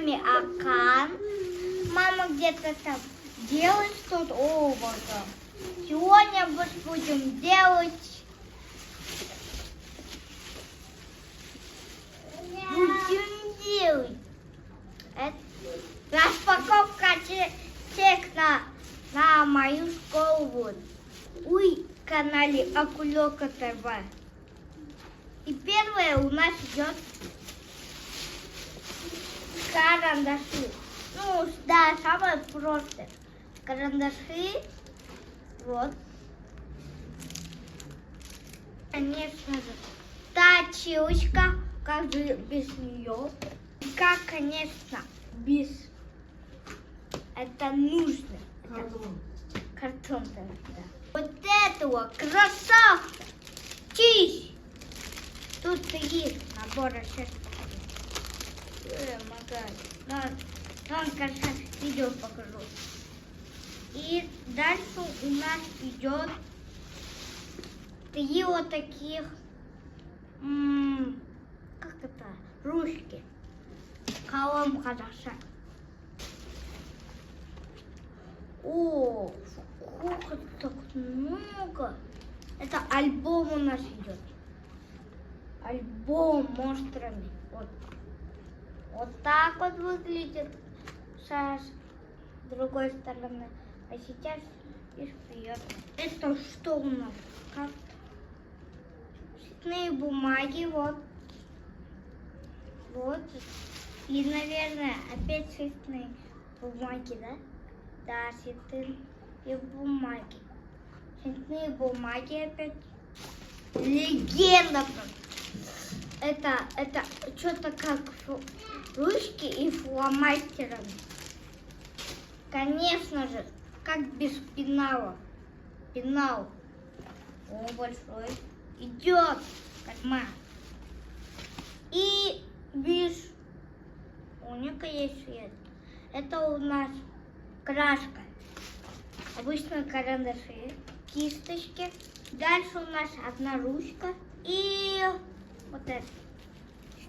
вами Акан. Мама где-то там делает что-то. Сегодня мы будем делать распаковка чек на мою школу. Канале Акулёка ТВ. И первое у нас идет карандаши. Ну, да, самое простое. Карандаши. Вот. Конечно же, точилочка. Как же без нее? Как, конечно, без... Это нужно. Картон, да. Вот этого красавца. Чись. Тут есть набор сейчас. Конечно, видео покажу. И дальше у нас идет 3 вот таких, как это, ручки. Колом хороша. О, сколько так много. Это альбом у нас идет. Альбом монстрами. Вот так вот выглядит с другой стороны. А сейчас и вперед. Это что у нас? Как? Цветные бумаги, вот. И, наверное, опять цветные бумаги, да? Да, цветные бумаги. Цветные бумаги опять. Легенда. Это что-то как ручки и фломастерами. Конечно же, как без пенала. Пенал. Он большой. Идет карман. И без... У него есть свет. Это у нас краска. Обычные карандаши, кисточки. Дальше у нас одна ручка. И вот это.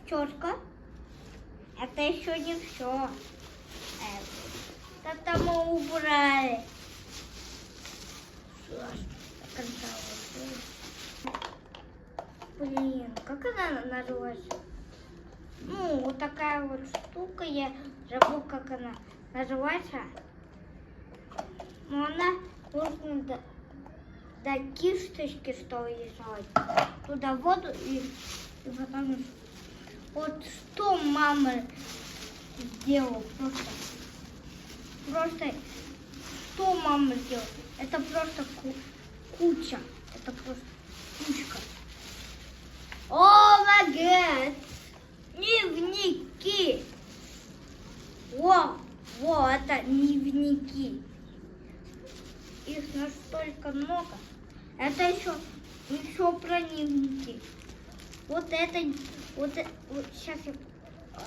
Щетка. Это еще не все. Это мы убрали. Блин, как она называется? Ну, вот такая вот штука. Я забыл, как она называется. Но она нужно до кисточки, что рисовать. Туда воду и потом... Вот что мама сделала просто что мама сделала? Это просто куча. Это просто кучка. О май гад! Дневники. Во, это дневники. Их настолько много. Это еще про дневники. Вот сейчас я...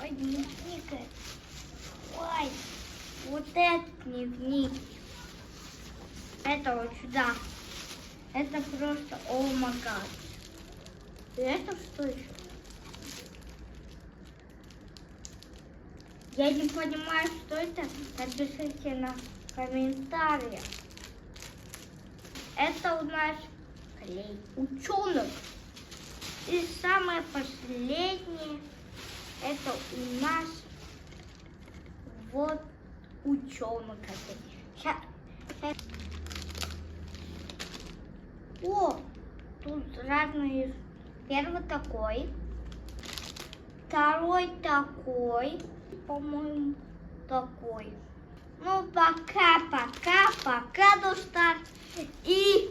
Ой, дневник. Ой, вот этот дневник. Это вот сюда. Это просто о май гад. И это что еще? Я не понимаю, что это. Напишите на комментариях. Это у нас клей ученых. И самое последнее, это у нас вот ученых. О, тут разные. Первый такой, второй такой, по-моему, такой. Ну, пока, до старта. И